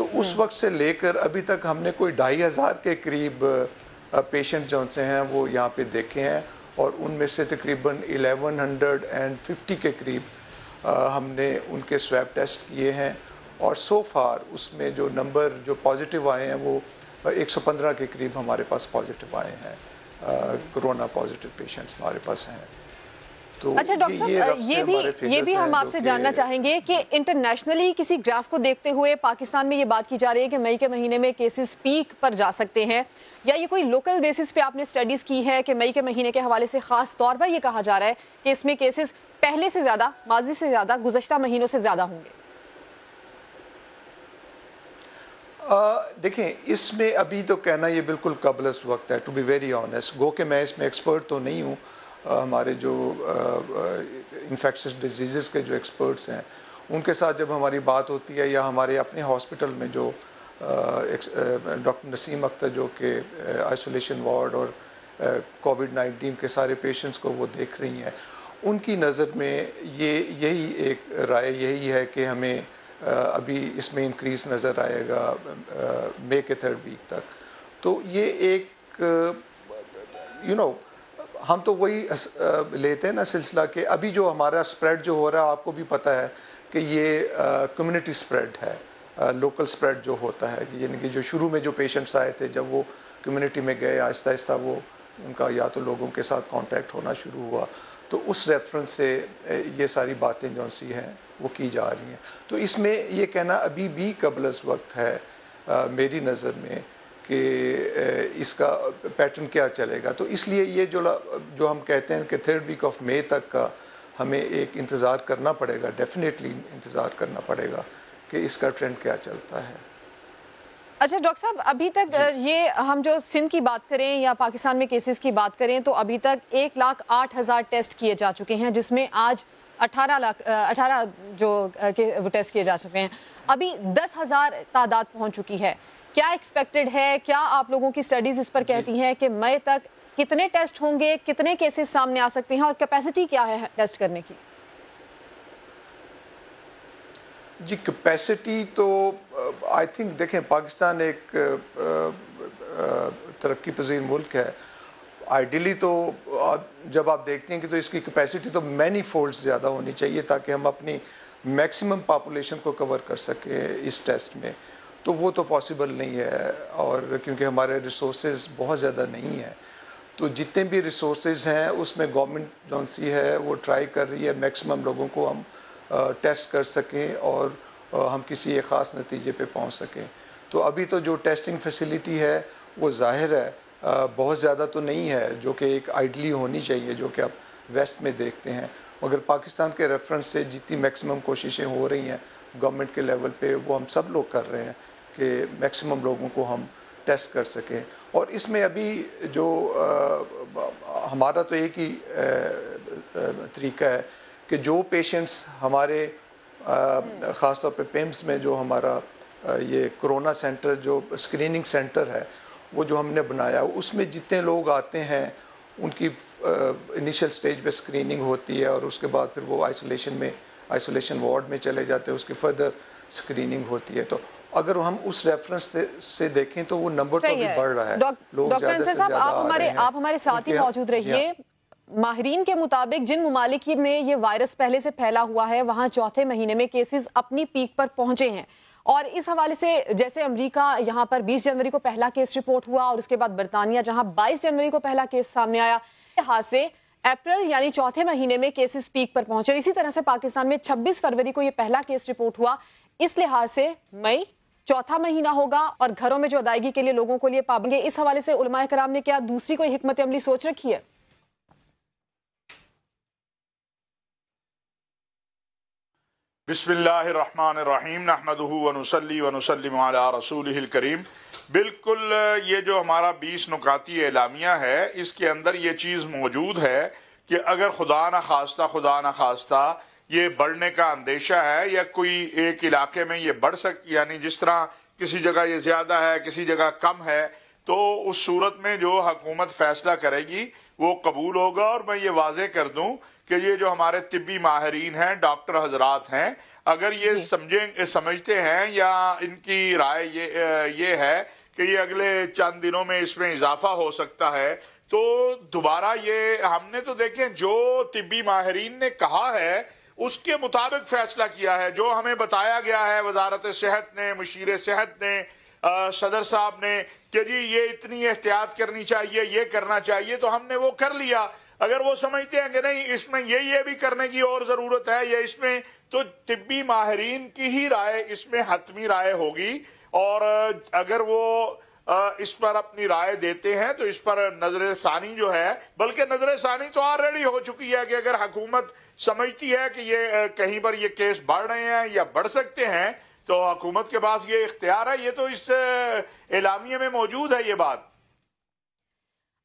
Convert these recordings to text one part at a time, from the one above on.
تو اس وقت سے لے کر ابھی تک ہم نے کوئی 2500 کے قریب پیشنٹ جو سے ہیں وہ یہاں پہ دیکھے ہیں، اور ان میں سے تقریباً 1150 کے قریب ہم نے ان کے سویب ٹیسٹ کیے ہیں، اور سو فار اس میں جو نمبر جو پازیٹیو آئے ہیں وہ 115 کے قریب ہمارے پاس پازیٹیو آئے ہیں، کرونا پازیٹیو پیشنٹس ہمارے پاس ہیں۔ اچھا ڈاکٹر صاحب، یہ بھی ہم آپ سے جاننا چاہیں گے کہ انٹرنیشنلی کسی گراف کو دیکھتے ہوئے پاکستان میں یہ بات کی جا رہی ہے کہ مئی کے مہینے میں کیسز پیک پر جا سکتے ہیں، یا یہ کوئی لوکل بیسس پہ آپ نے سٹڈیز کی ہے کہ مئی کے مہینے کے حوالے سے خاص طور پر یہ کہا جا رہا ہے کہ اس میں کیسز پہلے سے زیادہ، ماضی سے زیادہ، گزشتہ مہینوں سے زیادہ ہوں گے؟ دیکھیں، اس میں ابھی تو کہنا یہ بالکل قبل از وقت ہے، ٹو بی ویری آنیسٹ، گو کہ میں اس میں ایکسپرٹ تو نہیں ہوں، ہمارے جو انفیکشس ڈیزیزز کے جو ایکسپرٹس ہیں ان کے ساتھ جب ہماری بات ہوتی ہے، یا ہمارے اپنے ہاسپٹل میں جو ڈاکٹر نسیم اختر جو کہ آئسولیشن وارڈ اور کووڈ-19 کے سارے پیشنٹس کو وہ دیکھ رہی ہیں، ان کی نظر میں یہی ایک رائے یہی ہے کہ ہمیں ابھی اس میں انکریز نظر آئے گا مئی کے 3rd ویک تک۔ تو یہ ایک ہم تو وہی لیتے ہیں نا سلسلہ کہ ابھی جو ہمارا سپریڈ جو ہو رہا ہے، آپ کو بھی پتہ ہے کہ یہ کمیونٹی سپریڈ ہے، لوکل سپریڈ جو ہوتا ہے، یعنی کہ جو شروع میں جو پیشنٹس آئے تھے جب وہ کمیونٹی میں گئے، آہستہ آہستہ وہ ان کا یا تو لوگوں کے ساتھ کانٹیکٹ ہونا شروع ہوا، تو اس ریفرنس سے یہ ساری باتیں جو سی ہیں وہ کی جا رہی ہیں۔ تو اس میں یہ کہنا ابھی بھی قبل از وقت ہے میری نظر میں کہ اس کا پیٹرن کیا چلے گا۔ تو اس لیے یہ جو ہم کہتے ہیں کہ 3rd ویک آف مئی تک کا ہمیں ایک انتظار کرنا پڑے گا، ڈیفینیٹلی انتظار کرنا پڑے گا کہ اس کا ٹرینڈ کیا چلتا ہے۔ اچھا ڈاکٹر صاحب، ابھی تک یہ ہم جو سندھ کی بات کریں یا پاکستان میں کیسز کی بات کریں تو ابھی تک 1,08,000 ٹیسٹ کیے جا چکے ہیں، جس میں آج 18 جو ٹیسٹ کیے جا چکے ہیں، ابھی 10,000 تعداد پہنچ چکی ہے۔ کیا ایکسپیکٹڈ ہے، کیا آپ لوگوں کی سٹڈیز اس پر کہتی ہیں کہ مئی تک کتنے ٹیسٹ ہوں گے، کتنے کیسز سامنے آ سکتے ہیں، اور کیپیسٹی کیا ہے ٹیسٹ کرنے کی؟ جی کیپیسٹی تو آئی تھنک دیکھیں، پاکستان ایک ترقی پذیر ملک ہے، آئیڈیلی تو جب آپ دیکھتے ہیں کہ تو اس کی کیپیسٹی تو مینی فولڈز زیادہ ہونی چاہیے تاکہ ہم اپنی میکسیمم پاپولیشن کو کور کر سکیں اس ٹیسٹ میں، تو وہ تو پاسبل نہیں ہے، اور کیونکہ ہمارے ریسورسز بہت زیادہ نہیں ہیں، تو جتنے بھی ریسورسز ہیں اس میں گورنمنٹ جو سی ہے وہ ٹرائی کر رہی ہے میکسیمم لوگوں کو ہم ٹیسٹ کر سکیں اور ہم کسی ایک خاص نتیجے پہ پہنچ سکیں۔ تو ابھی تو جو ٹیسٹنگ فیسیلیٹی ہے وہ ظاہر ہے بہت زیادہ تو نہیں ہے، جو کہ ایک آئیڈلی ہونی چاہیے، جو کہ آپ ویسٹ میں دیکھتے ہیں، مگر پاکستان کے ریفرنس سے جتنی میکسیمم کوششیں ہو رہی ہیں گورنمنٹ کے لیول پہ وہ ہم سب لوگ کر رہے ہیں کہ میکسیمم لوگوں کو ہم ٹیسٹ کر سکیں۔ اور اس میں ابھی جو ہمارا تو ایک ہی طریقہ ہے کہ جو پیشنٹس ہمارے خاص طور پہ پیمز میں جو ہمارا یہ کرونا سینٹر جو اسکریننگ سینٹر ہے وہ جو ہم نے بنایا، اس میں جتنے لوگ آتے ہیں ان کی انیشل سٹیج پہ اسکریننگ ہوتی ہے، اور اس کے بعد پھر وہ آئسولیشن وارڈ میں چلے جاتے ہیں، اس کی فردر اسکریننگ ہوتی ہے۔ تو اگر ہم اس ریفرنس سے دیکھیں تو وہ نمبر تو بھی بڑھ رہا ہے، لوگ زیادہ سے زیادہ آ رہے ہیں۔ آپ ہمارے ساتھ ہی موجود رہیے۔ ماہرین کے مطابق جن ممالک میں یہ وائرس پہلے سے پھیلا ہوا ہے وہاں چوتھے مہینے میں کیسز اپنی پیک پر پہنچے ہیں، اور اس حوالے سے جیسے امریکہ یہاں پر 20 جنوری کو پہلا کیس رپورٹ ہوا، اور اس کے بعد برطانیہ جہاں 22 جنوری کو پہلا کیس سامنے آیا، لحاظ سے اپریل یعنی چوتھے مہینے میں کیسز پیک پر پہنچے۔ اسی طرح سے پاکستان میں 26 فروری کو یہ پہلا کیس رپورٹ ہوا، اس لحاظ سے مئی چوتھا مہینہ ہوگا اور گھروں میں جو ادائیگی کے لیے لوگوں کو لیے پابندی، اس حوالے سے علماء کرام نے کیا دوسری کوئی حکمت عملی سوچ رکھی ہے؟ بسم اللہ الرحمن الرحیم، نحمدہ ونصلی ونسلم علی رسولہ الکریم۔ بالکل یہ جو ہمارا 20 نکاتی اعلامیہ ہے اس کے اندر یہ چیز موجود ہے کہ اگر خدا نخواستہ یہ بڑھنے کا اندیشہ ہے یا کوئی ایک علاقے میں یہ بڑھ یعنی جس طرح کسی جگہ یہ زیادہ ہے کسی جگہ کم ہے، تو اس صورت میں جو حکومت فیصلہ کرے گی وہ قبول ہوگا. اور میں یہ واضح کر دوں کہ یہ جو ہمارے طبی ماہرین ہیں، ڈاکٹر حضرات ہیں، اگر یہ سمجھتے ہیں یا ان کی رائے یہ ہے کہ یہ اگلے چند دنوں میں اس میں اضافہ ہو سکتا ہے، تو دوبارہ یہ ہم نے تو دیکھیں جو طبی ماہرین نے کہا ہے اس کے مطابق فیصلہ کیا ہے، جو ہمیں بتایا گیا ہے وزارت صحت نے، مشیر صحت نے، صدر صاحب نے کہ جی یہ اتنی احتیاط کرنی چاہیے، یہ کرنا چاہیے، تو ہم نے وہ کر لیا. اگر وہ سمجھتے ہیں کہ نہیں اس میں یہ بھی کرنے کی اور ضرورت ہے یا اس میں، تو طبی ماہرین کی ہی رائے اس میں حتمی رائے ہوگی. اور اگر وہ اس پر اپنی رائے دیتے ہیں تو اس پر نظر ثانی جو ہے، بلکہ نظر ثانی تو آلریڈی ہو چکی ہے کہ اگر حکومت سمجھتی ہے کہ یہ کہیں پر یہ کیس بڑھ رہے ہیں یا بڑھ سکتے ہیں تو حکومت کے پاس یہ اختیار ہے. یہ تو اس اعلامیے میں موجود ہے یہ بات.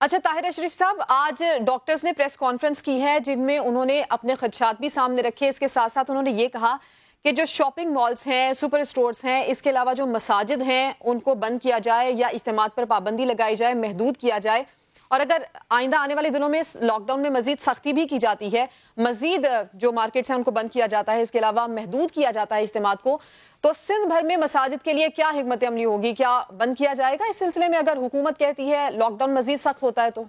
اچھا طاہر اشرف صاحب، آج ڈاکٹرز نے پریس کانفرنس کی ہے جن میں انہوں نے اپنے خدشات بھی سامنے رکھے. اس کے ساتھ ساتھ انہوں نے یہ کہا کہ جو شاپنگ مالز ہیں، سپر اسٹورز ہیں، اس کے علاوہ جو مساجد ہیں ان کو بند کیا جائے یا اجتماعات پر پابندی لگائی جائے، محدود کیا جائے. اور اگر آئندہ آنے والے دنوں میں لاک ڈاؤن میں مزید سختی بھی کی جاتی ہے، مزید جو مارکیٹس ہیں ان کو بند کیا جاتا ہے، اس کے علاوہ محدود کیا جاتا ہے اجتماعات کو، تو سندھ بھر میں مساجد کے لیے کیا حکمت عملی ہوگی؟ کیا بند کیا جائے گا اس سلسلے میں اگر حکومت کہتی ہے لاک ڈاؤن مزید سخت ہوتا ہے تو؟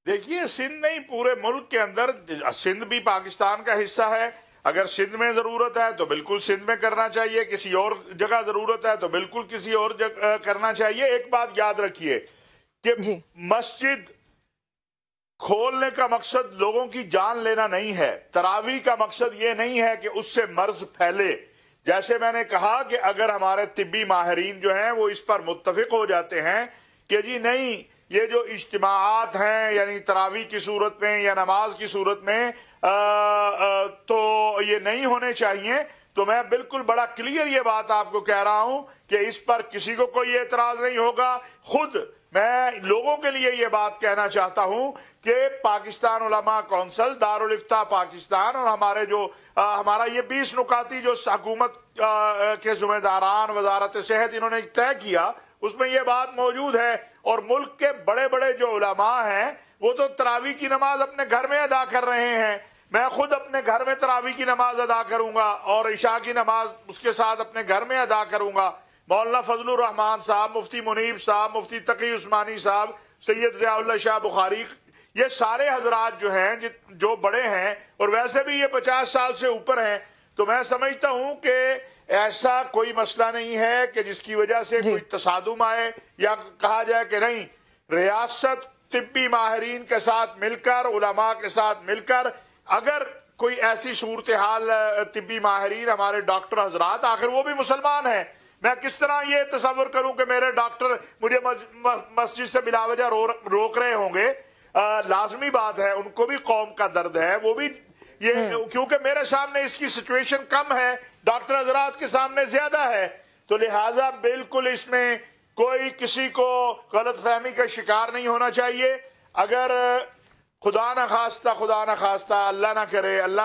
دیکھیے سندھ نہیں، پورے ملک کے اندر سندھ بھی پاکستان کا حصہ ہے. اگر سندھ میں ضرورت ہے تو بالکل سندھ میں کرنا چاہیے، کسی اور جگہ ضرورت ہے تو بالکل کسی اور جگہ کرنا چاہیے. ایک بات یاد رکھیے کہ مسجد کھولنے کا مقصد لوگوں کی جان لینا نہیں ہے. تراویح کا مقصد یہ نہیں ہے کہ اس سے مرض پھیلے. جیسے میں نے کہا کہ اگر ہمارے طبی ماہرین جو ہیں وہ اس پر متفق ہو جاتے ہیں کہ جی نہیں، یہ جو اجتماعات ہیں یعنی تراویح کی صورت میں یا نماز کی صورت میں تو یہ نہیں ہونے چاہیے، تو میں بالکل بڑا کلیئر یہ بات آپ کو کہہ رہا ہوں کہ اس پر کسی کو کوئی اعتراض نہیں ہوگا. خود میں لوگوں کے لیے یہ بات کہنا چاہتا ہوں کہ پاکستان علماء کونسل، دارالافتاء پاکستان اور ہمارا یہ 20 نکاتی جو حکومت کے ذمہ داران، وزارت صحت، انہوں نے طے کیا، اس میں یہ بات موجود ہے. اور ملک کے بڑے بڑے جو علماء ہیں وہ تو تراویح کی نماز اپنے گھر میں ادا کر رہے ہیں. میں خود اپنے گھر میں تراویح کی نماز ادا کروں گا اور عشاء کی نماز اس کے ساتھ اپنے گھر میں ادا کروں گا. مولانا فضل الرحمان صاحب، مفتی منیب صاحب، مفتی تقی عثمانی صاحب، سید ضیاء اللہ شاہ بخاری، یہ سارے حضرات جو ہیں جو بڑے ہیں اور ویسے بھی یہ 50 سال سے اوپر ہیں، تو میں سمجھتا ہوں کہ ایسا کوئی مسئلہ نہیں ہے کہ جس کی وجہ سے کوئی تصادم آئے یا کہا جائے کہ نہیں. ریاست طبی ماہرین کے ساتھ مل کر، علماء کے ساتھ مل کر، اگر کوئی ایسی صورتحال، طبی ماہرین، ہمارے ڈاکٹر حضرات، آخر وہ بھی مسلمان ہیں. میں کس طرح یہ تصور کروں کہ میرے ڈاکٹر مجھے مسجد سے بلا وجہ روک رہے ہوں گے؟ لازمی بات ہے، ان کو بھی قوم کا درد ہے، وہ بھی یہ کیونکہ میرے سامنے اس کی سچویشن کم ہے، ڈاکٹر حضرات کے سامنے زیادہ ہے، تو لہٰذا بالکل اس میں کوئی کسی کو غلط فہمی کا شکار نہیں ہونا چاہیے. اگر خدا نہ خواستہ اللہ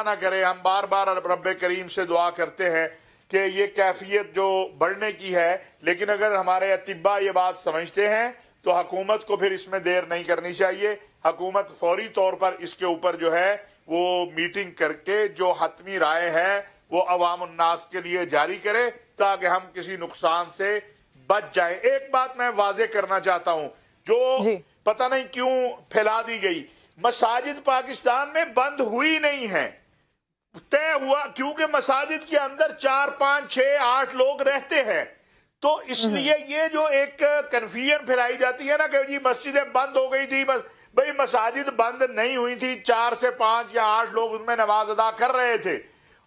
نہ کرے ہم بار بار رب کریم سے دعا کرتے ہیں کہ یہ کیفیت جو بڑھنے کی ہے، لیکن اگر ہمارے اطباء یہ بات سمجھتے ہیں تو حکومت کو پھر اس میں دیر نہیں کرنی چاہیے. حکومت فوری طور پر اس کے اوپر جو ہے وہ میٹنگ کر کے جو حتمی رائے ہے وہ عوام الناس کے لیے جاری کرے تاکہ ہم کسی نقصان سے بچ جائیں. ایک بات میں واضح کرنا چاہتا ہوں جو پتہ نہیں کیوں پھیلا دی گئی، مساجد پاکستان میں بند ہوئی نہیں ہے، طے ہوا کیونکہ مساجد کے اندر 4 5 6 8 لوگ رہتے ہیں، تو اس لیے یہ جو ایک کنفیوژن پھیلائی جاتی ہے نا کہ جی مسجدیں بند ہو گئی تھی، بس بھئی مساجد بند نہیں ہوئی تھی، 4 سے 5 یا 8 لوگ ان میں نماز ادا کر رہے تھے،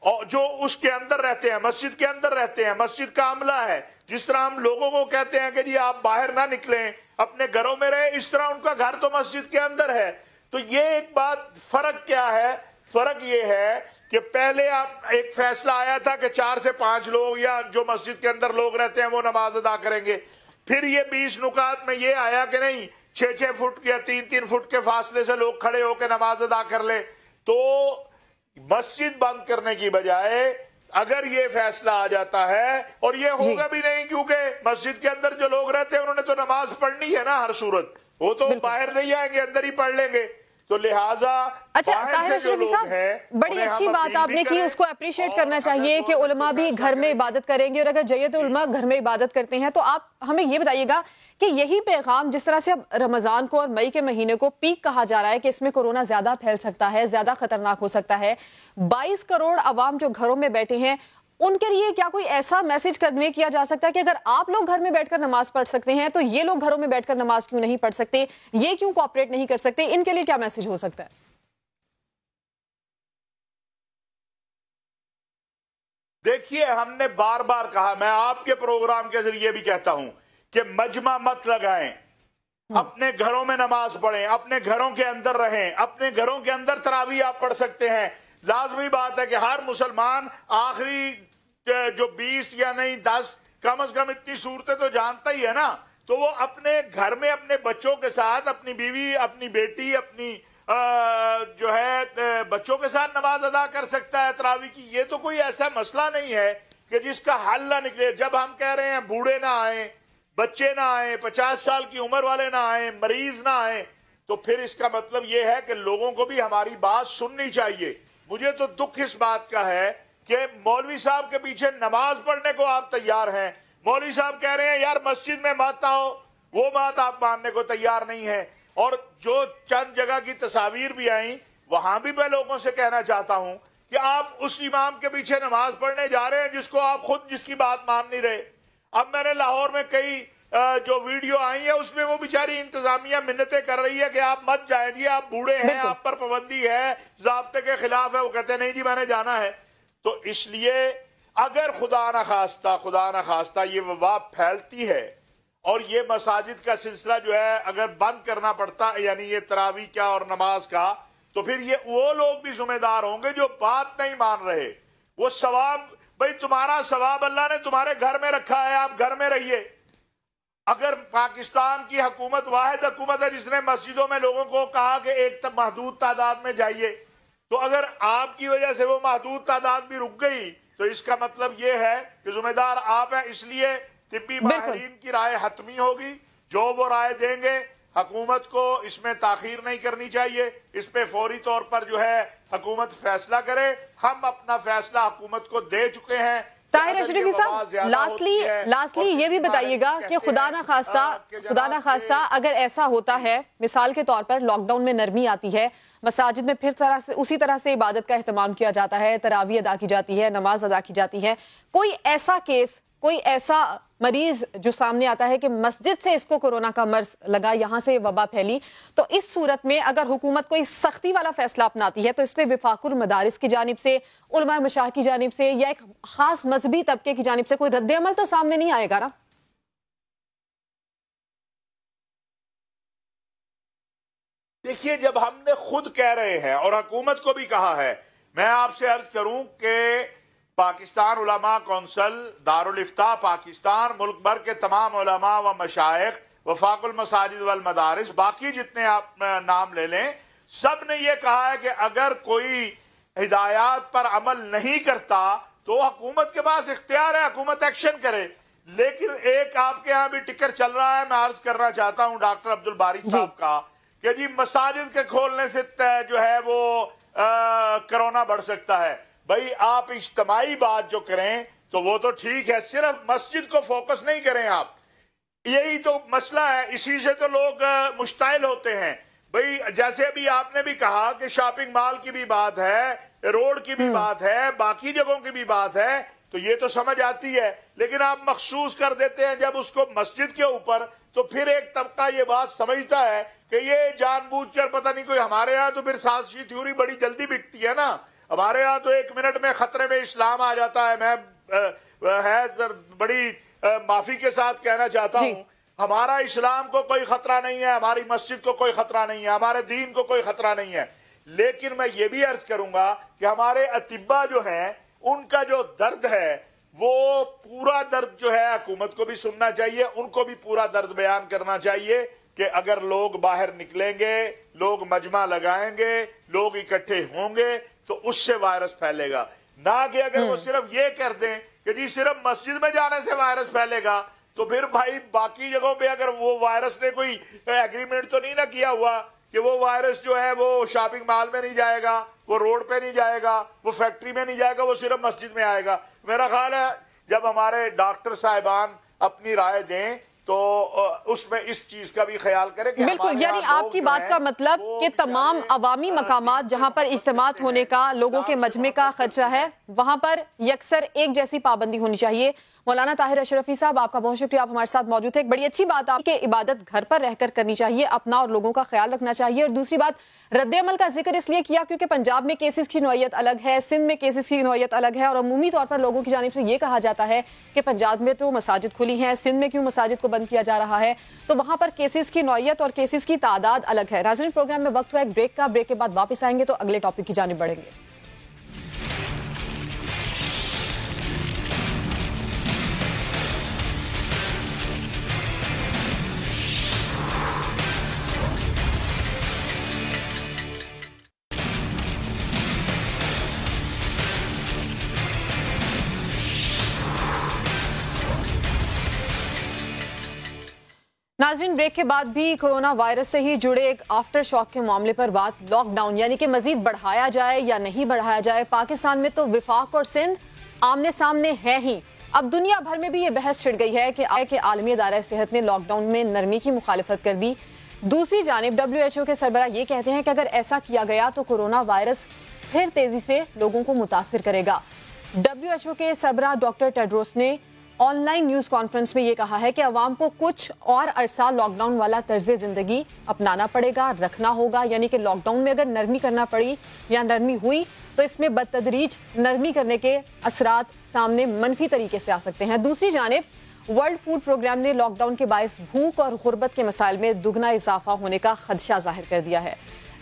اور جو اس کے اندر رہتے ہیں، مسجد کے اندر رہتے ہیں، مسجد کا عملہ ہے. جس طرح ہم لوگوں کو کہتے ہیں کہ جی آپ باہر نہ نکلیں، اپنے گھروں میں رہے، اس طرح ان کا گھر تو مسجد کے اندر ہے. تو یہ ایک بات، فرق کیا ہے؟ فرق یہ ہے کہ پہلے آپ ایک فیصلہ آیا تھا کہ 4 سے 5 لوگ یا جو مسجد کے اندر لوگ رہتے ہیں وہ نماز ادا کریں گے. پھر یہ 20 نکات میں یہ آیا کہ نہیں 6 فٹ یا 3 فٹ کے فاصلے سے لوگ کھڑے ہو کے نماز ادا کر لے. تو مسجد بند کرنے کی بجائے اگر یہ فیصلہ آ جاتا ہے، اور یہ ہوگا بھی نہیں کیونکہ مسجد کے اندر جو لوگ رہتے ہیں انہوں نے تو نماز پڑھنی ہے نا ہر صورت، وہ تو باہر نہیں آئیں گے، اندر ہی پڑھ لیں گے، تو لہٰذا اچھا طاہر اشرفی صاحب بڑی اچھی بات آپ نے کی، اس کو اپریشیٹ کرنا چاہیے کہ علماء بھی گھر میں عبادت کریں گے، اور اگر جیت علماء گھر میں عبادت کرتے ہیں تو آپ ہمیں یہ بتائیے گا کہ یہی پیغام جس طرح سے اب رمضان کو اور مئی کے مہینے کو پیک کہا جا رہا ہے کہ اس میں کورونا زیادہ پھیل سکتا ہے، زیادہ خطرناک ہو سکتا ہے، 22 کروڑ عوام جو گھروں میں بیٹھے ہیں ان کے لیے کیا کوئی ایسا میسج کنوے کیا جا سکتا ہے کہ اگر آپ لوگ گھر میں بیٹھ کر نماز پڑھ سکتے ہیں تو یہ لوگ گھروں میں بیٹھ کر نماز کیوں نہیں پڑھ سکتے، یہ کیوں کوآپریٹ نہیں کر سکتے، ان کے لیے کیا میسج ہو سکتا ہے؟ دیکھیے ہم نے بار بار کہا، میں آپ کے پروگرام کے ذریعے بھی کہتا ہوں کہ مجمع مت لگائیں، اپنے گھروں میں نماز پڑھیں، اپنے گھروں کے اندر رہیں، اپنے گھروں کے اندر تراویح آپ پڑھ سکتے ہیں۔ لازمی بات ہے کہ ہر مسلمان آخری جو 20 یا نہیں 10 کم از کم اتنی صورتیں تو جانتا ہی ہے نا، تو وہ اپنے گھر میں اپنے بچوں کے ساتھ، اپنی بیوی، اپنی بیٹی، اپنی جو ہے بچوں کے ساتھ نماز ادا کر سکتا ہے تراویح کی۔ یہ تو کوئی ایسا مسئلہ نہیں ہے کہ جس کا حل نہ نکلے۔ جب ہم کہہ رہے ہیں بوڑھے نہ آئیں، بچے نہ آئیں، 50 سال کی عمر والے نہ آئیں، مریض نہ آئیں، تو پھر اس کا مطلب یہ ہے کہ لوگوں کو بھی ہماری بات سننی چاہیے۔ مجھے تو دکھ اس بات کا ہے کہ مولوی صاحب کے پیچھے نماز پڑھنے کو آپ تیار ہیں، مولوی صاحب کہہ رہے ہیں یار مسجد میں مت آؤ، وہ بات آپ ماننے کو تیار نہیں ہے۔ اور جو چند جگہ کی تصاویر بھی آئیں وہاں بھی میں لوگوں سے کہنا چاہتا ہوں کہ آپ اس امام کے پیچھے نماز پڑھنے جا رہے ہیں جس کو آپ خود جس کی بات مان نہیں رہے۔ اب میں نے لاہور میں کئی جو ویڈیو آئی ہے اس میں وہ بیچاری انتظامیہ منتیں کر رہی ہے کہ آپ مت جائیں جی، آپ بوڑھے ہیں، آپ پر پابندی ہے، ضابطے کے خلاف ہے، وہ کہتے ہیں نہیں جی میں نے جانا ہے۔ تو اس لیے اگر خدا نہ خواستہ یہ وبا پھیلتی ہے اور یہ مساجد کا سلسلہ جو ہے اگر بند کرنا پڑتا، یعنی یہ تراویح کا اور نماز کا، تو پھر یہ وہ لوگ بھی ذمہ دار ہوں گے جو بات نہیں مان رہے۔ وہ ثواب، بھئی تمہارا ثواب اللہ نے تمہارے گھر میں رکھا ہے، آپ گھر میں رہیے۔ اگر پاکستان کی حکومت واحد حکومت ہے جس نے مسجدوں میں لوگوں کو کہا کہ ایک محدود تعداد میں جائیے، تو اگر آپ کی وجہ سے وہ محدود تعداد بھی رک گئی تو اس کا مطلب یہ ہے کہ ذمہ دار آپ ہیں۔ اس لیے طبی ماہرین کی رائے حتمی ہوگی، جو وہ رائے دیں گے حکومت کو اس میں تاخیر نہیں کرنی چاہیے، اس پہ فوری طور پر جو ہے حکومت فیصلہ کرے۔ ہم اپنا فیصلہ حکومت کو دے چکے ہیں۔ طاہر اشرفی صاحب لاسٹلی یہ بھی بتائیے گا کہ خدا نہ خواستہ اگر ایسا ہوتا ہے، مثال کے طور پر لاک ڈاؤن میں نرمی آتی ہے، مساجد میں پھر اسی طرح سے عبادت کا اہتمام کیا جاتا ہے، تراویح ادا کی جاتی ہے، نماز ادا کی جاتی ہے، کوئی ایسا کیس، کوئی ایسا مریض جو سامنے آتا ہے کہ مسجد سے اس کو کورونا کا مرض لگا، یہاں سے وبا پھیلی، تو اس صورت میں اگر حکومت کوئی سختی والا فیصلہ اپناتی ہے تو اس پہ وفاق المدارس کی جانب سے، علماء مشاہخ کی جانب سے، یا ایک خاص مذہبی طبقے کی جانب سے کوئی رد عمل تو سامنے نہیں آئے گا نا؟ دیکھیے جب ہم نے خود کہہ رہے ہیں اور حکومت کو بھی کہا ہے، میں آپ سے عرض کروں کہ پاکستان علماء کونسل، دارالافتاء پاکستان، ملک بھر کے تمام علماء و مشائخ، وفاق المساجد والمدارس، باقی جتنے آپ نام لے لیں، سب نے یہ کہا ہے کہ اگر کوئی ہدایات پر عمل نہیں کرتا تو حکومت کے پاس اختیار ہے، حکومت ایکشن کرے۔ لیکن ایک آپ کے ہاں بھی ٹکر چل رہا ہے، میں عرض کرنا چاہتا ہوں ڈاکٹر عبدالباری صاحب کا، کہ جی مساجد کے کھولنے سے جو ہے وہ کرونا بڑھ سکتا ہے۔ بھائی آپ اجتماعی بات جو کریں تو وہ تو ٹھیک ہے، صرف مسجد کو فوکس نہیں کریں آپ، یہی تو مسئلہ ہے، اسی سے تو لوگ مشتعل ہوتے ہیں۔ بھئی جیسے ابھی آپ نے بھی کہا کہ شاپنگ مال کی بھی بات ہے، روڈ کی بھی بات ہے، باقی جگہوں کی بھی بات ہے، تو یہ تو سمجھ آتی ہے، لیکن آپ مخصوص کر دیتے ہیں جب اس کو مسجد کے اوپر، تو پھر ایک طبقہ یہ بات سمجھتا ہے کہ یہ جان بوجھ کر پتہ نہیں کوئی، ہمارے ہاں تو پھر سازشی تھیوری بڑی جلدی بکتی ہے نا، ہمارے ہاں تو 1 منٹ میں خطرے میں اسلام آ جاتا ہے۔ میں بڑی معافی کے ساتھ کہنا چاہتا ہوں، ہمارا اسلام کو کوئی خطرہ نہیں ہے، ہماری مسجد کو کوئی خطرہ نہیں ہے، ہمارے دین کو کوئی خطرہ نہیں ہے۔ لیکن میں یہ بھی عرض کروں گا کہ ہمارے اطباء جو ہیں ان کا جو درد ہے وہ پورا درد جو ہے حکومت کو بھی سننا چاہیے، ان کو بھی پورا درد بیان کرنا چاہیے کہ اگر لوگ باہر نکلیں گے، لوگ مجمع لگائیں گے، لوگ اکٹھے ہوں گے تو اس سے وائرس پھیلے گا۔ نہ کہ اگر وہ صرف یہ کر دیں کہ جی صرف مسجد میں جانے سے وائرس پھیلے گا، تو پھر بھائی باقی جگہوں پہ اگر وہ وائرس نے کوئی ایگریمنٹ تو نہیں نہ کیا ہوا کہ وہ وائرس جو ہے وہ شاپنگ مال میں نہیں جائے گا، وہ روڈ پہ نہیں جائے گا، وہ فیکٹری میں نہیں جائے گا، وہ صرف مسجد میں آئے گا۔ میرا خیال ہے جب ہمارے ڈاکٹر صاحبان اپنی رائے دیں تو اس میں اس چیز کا بھی خیال کریں کہ بالکل، یعنی آپ کی بات کا مطلب کہ تمام عوامی مقامات جہاں پر اجتماعات ہونے کا، لوگوں کے مجمع کا خدشہ ہے، وہاں پر یکسر ایک جیسی پابندی ہونی چاہیے۔ مولانا طاہر اشرفی صاحب، آپ کا بہت شکریہ، آپ ہمارے ساتھ موجود ہیں۔ ایک بڑی اچھی بات آپ کہ عبادت گھر پر رہ کر کرنی چاہیے، اپنا اور لوگوں کا خیال رکھنا چاہیے۔ اور دوسری بات، رد عمل کا ذکر اس لیے کیا کیونکہ پنجاب میں کیسز کی نوعیت الگ ہے، سندھ میں کیسز کی نوعیت الگ ہے، اور عمومی طور پر لوگوں کی جانب سے یہ کہا جاتا ہے کہ پنجاب میں تو مساجد کھلی ہیں، سندھ میں کیوں مساجد کو بند کیا جا رہا ہے، تو وہاں پر کیسز کی نوعیت اور کیسز کی تعداد الگ ہے۔ ناظرین، پروگرام میں وقت ہوا ایک بریک کا، بریک کے بعد واپس آئیں گے تو اگلے ٹاپک کی جانب بڑھیں گے۔ ناظرین، بریک کے بعد بھی کورونا وائرس سے ہی جڑے ایک آفٹر شاک کے معاملے پر بات، لاک ڈاؤن یعنی کہ مزید بڑھایا جائے یا نہیں بڑھایا جائے۔ پاکستان میں تو وفاق اور سندھ آمنے سامنے ہے ہی، اب دنیا بھر میں بھی یہ بحث چھڑ گئی ہے کہ عالمی ادارہ صحت نے لاک ڈاؤن میں نرمی کی مخالفت کر دی۔ دوسری جانب WHO کے سربراہ یہ کہتے ہیں کہ اگر ایسا کیا گیا تو کورونا وائرس پھر تیزی سے لوگوں کو متاثر کرے گا۔ WHO کے سربراہ ڈاکٹر ٹیڈروس نے آن لائن نیوز کانفرنس میں یہ کہا ہے کہ عوام کو کچھ اور عرصہ لاک ڈاؤن والا طرز زندگی اپنانا پڑے گا، رکھنا ہوگا، یعنی کہ لاک ڈاؤن میں اگر نرمی کرنا پڑی یا نرمی ہوئی تو اس میں بتدریج نرمی کرنے کے اثرات سامنے منفی طریقے سے آ سکتے ہیں۔ دوسری جانب ورلڈ فوڈ پروگرام نے لاک ڈاؤن کے باعث بھوک اور غربت کے مسائل میں دگنا اضافہ ہونے کا خدشہ ظاہر کر دیا ہے۔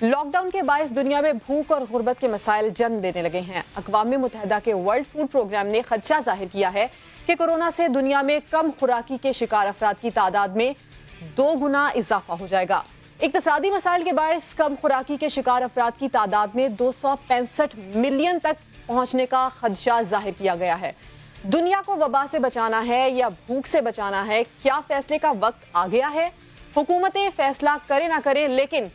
لاک ڈاؤن کے باعث دنیا میں بھوک اور غربت کے مسائل جنم لینے لگے ہیں۔ اقوام متحدہ کے ورلڈ فوڈ پروگرام نے خدشہ ظاہر کیا ہے کہ کورونا سے دنیا میں کم خوراکی کے شکار افراد کی تعداد میں 2 گنا اضافہ ہو جائے گا۔ اقتصادی مسائل کے باعث کم خوراکی کے شکار افراد کی تعداد میں 265 ملین تک پہنچنے کا خدشہ ظاہر کیا گیا ہے۔ دنیا کو وبا سے بچانا ہے یا بھوک سے بچانا ہے، کیا فیصلے کا وقت آ گیا ہے؟ حکومتیں فیصلہ کرے نہ کرے، لیکن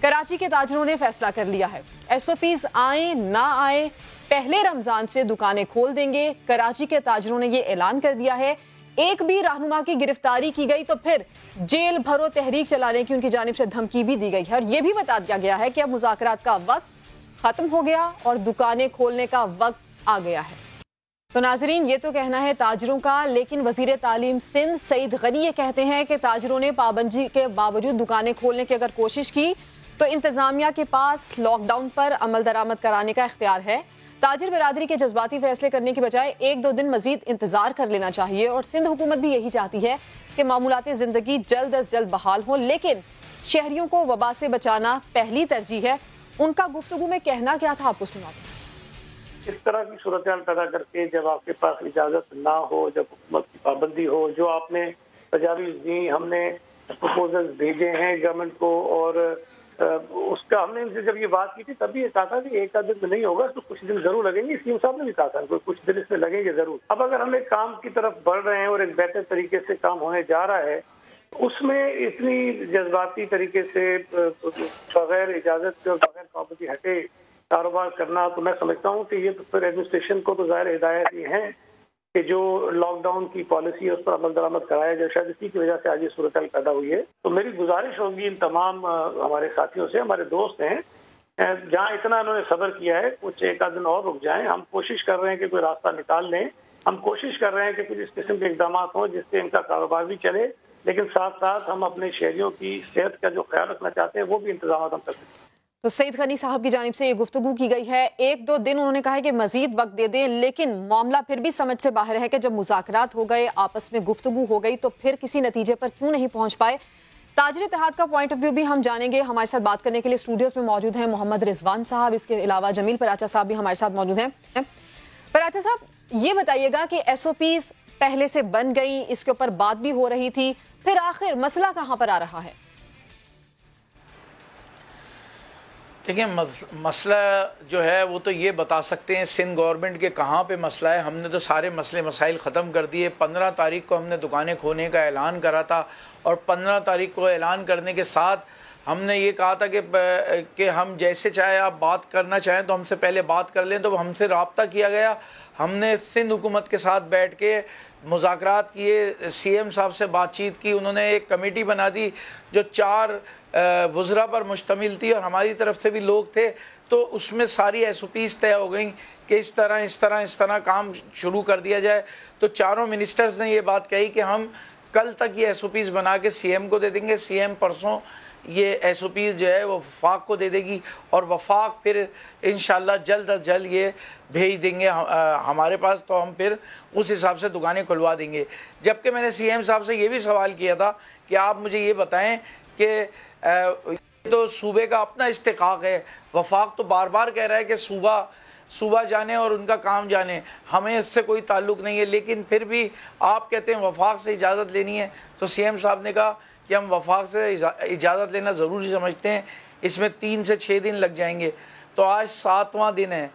کراچی کے تاجروں نے فیصلہ کر لیا ہے۔ SOPs آئیں نہ آئیں، پہلے رمضان سے دکانیں کھول دیں گے۔ کراچی کے تاجروں نے یہ اعلان کر دیا ہے۔ ایک بھی رہنما کی گرفتاری کی گئی تو پھر جیل بھرو تحریک چلانے کی ان کی جانب سے دھمکی بھی دی گئی ہے، اور یہ بھی بتا دیا گیا ہے کہ اب مذاکرات کا وقت ختم ہو گیا اور دکانیں کھولنے کا وقت آ گیا ہے۔ تو ناظرین، یہ تو کہنا ہے تاجروں کا، لیکن وزیر تعلیم سندھ سعید غنی یہ کہتے ہیں کہ تاجروں نے پابندی کے باوجود دکانیں کھولنے کی اگر کوشش کی تو انتظامیہ کے پاس لاک ڈاؤن پر عمل درآمد کرانے کا اختیار ہے۔ تاجر برادری کے جذباتی فیصلے کرنے کی بجائے 1-2 دن مزید انتظار کر لینا چاہیے، اور سندھ حکومت بھی یہی چاہتی ہے کہ معمولات زندگی جلد از جلد بحال ہوں، لیکن شہریوں کو وبا سے بچانا پہلی ترجیح ہے۔ ان کا گفتگو میں کہنا کیا تھا، آپ کو سنا دیں۔ اس طرح کی صورتحال پیدا کر کے جب آپ کے پاس اجازت نہ ہو، جب حکومت کی پابندی ہو، جو آپ نے تجاویز دی، ہم نے پروپوزل بھیجے ہیں گورنمنٹ کو، اور اس کا ہم نے ان سے جب یہ بات کی تھی تب بھی یہ کہا تھا کہ 1 دن میں نہیں ہوگا، تو کچھ دن ضرور لگیں گے۔ سیم صاحب نے بھی کہا تھا کچھ دن اس میں لگیں گے ضرور۔ اب اگر ہم ایک کام کی طرف بڑھ رہے ہیں اور ایک بہتر طریقے سے کام ہونے جا رہا ہے، اس میں اتنی جذباتی طریقے سے بغیر اجازت کے اور بغیر پابندی ہٹے کاروبار کرنا، تو میں سمجھتا ہوں کہ یہ تو پھر ایڈمنسٹریشن کو تو ظاہر ہدایت یہ ہیں کہ جو لاک ڈاؤن کی پالیسی ہے اس پر عمل درآمد کرایا جائے۔ شاید اسی کی وجہ سے آج یہ صورتحال پیدا ہوئی ہے۔ تو میری گزارش ہوگی ان تمام ہمارے ساتھیوں سے، ہمارے دوست ہیں، جہاں اتنا انہوں نے صبر کیا ہے، کچھ 1 دن اور رک جائیں۔ ہم کوشش کر رہے ہیں کہ کوئی راستہ نکال لیں، ہم کوشش کر رہے ہیں کہ کچھ اس قسم کے اقدامات ہوں جس سے ان کا کاروبار بھی چلے، لیکن ساتھ ساتھ ہم اپنے شہریوں کی صحت کا جو خیال رکھنا چاہتے ہیں وہ بھی انتظامات ہم کر سکتے ہیں۔ تو سعید غنی صاحب کی جانب سے یہ گفتگو کی گئی ہے۔ 1-2 دن انہوں نے کہا ہے کہ مزید وقت دے دیں، لیکن معاملہ پھر بھی سمجھ سے باہر ہے کہ جب مذاکرات ہو گئے، آپس میں گفتگو ہو گئی، تو پھر کسی نتیجے پر کیوں نہیں پہنچ پائے۔ تاجر اتحاد کا پوائنٹ آف ویو بھی ہم جانیں گے۔ ہمارے ساتھ بات کرنے کے لیے اسٹوڈیوز میں موجود ہیں محمد رضوان صاحب، اس کے علاوہ جمیل پراچا صاحب بھی ہمارے ساتھ موجود ہیں۔ پراچا صاحب، یہ بتائیے گا کہ SOPs پہلے سے بن گئی، اس کے اوپر بات بھی ہو رہی تھی، پھر آخر مسئلہ کہاں پر آ رہا ہے؟ دیکھیں مسئلہ جو ہے وہ تو یہ بتا سکتے ہیں سندھ گورنمنٹ کے کہاں پہ مسئلہ ہے. ہم نے تو سارے مسئلے مسائل ختم کر دیے. 15 تاریخ کو ہم نے دکانیں کھولنے کا اعلان کرا تھا اور 15 تاریخ کو اعلان کرنے کے ساتھ ہم نے یہ کہا تھا کہ ہم جیسے چاہے آپ بات کرنا چاہیں تو ہم سے پہلے بات کر لیں. تو ہم سے رابطہ کیا گیا. ہم نے سندھ حکومت کے ساتھ بیٹھ کے مذاکرات کیے, سی ایم صاحب سے بات چیت کی. انہوں نے ایک کمیٹی بنا دی جو 4 وزراء پر مشتمل تھی اور ہماری طرف سے بھی لوگ تھے. تو اس میں ساری ایس او پیز طے ہو گئیں کہ اس طرح کام شروع کر دیا جائے. تو چاروں منسٹرز نے یہ بات کہی کہ ہم کل تک یہ ایس او پیز بنا کے سی ایم کو دے دیں گے. سی ایم پرسوں یہ ایس او پیز جو ہے وہ وفاق کو دے دے گی اور وفاق پھر انشاءاللہ جلد از جلد یہ بھیج دیں گے ہمارے پاس. تو ہم پھر اس حساب سے دکانیں کھلوا دیں گے. جبکہ میں نے سی ایم صاحب سے یہ بھی سوال کیا تھا کہ آپ مجھے یہ بتائیں کہ تو صوبے کا اپنا استحقاق ہے. وفاق تو بار بار کہہ رہا ہے کہ صوبہ جانے اور ان کا کام جانے, ہمیں اس سے کوئی تعلق نہیں ہے. لیکن پھر بھی آپ کہتے ہیں وفاق سے اجازت لینی ہے. تو سی ایم صاحب نے کہا کہ ہم وفاق سے اجازت لینا ضروری سمجھتے ہیں, اس میں 3 سے 6 دن لگ جائیں گے. تو آج 7واں دن ہے.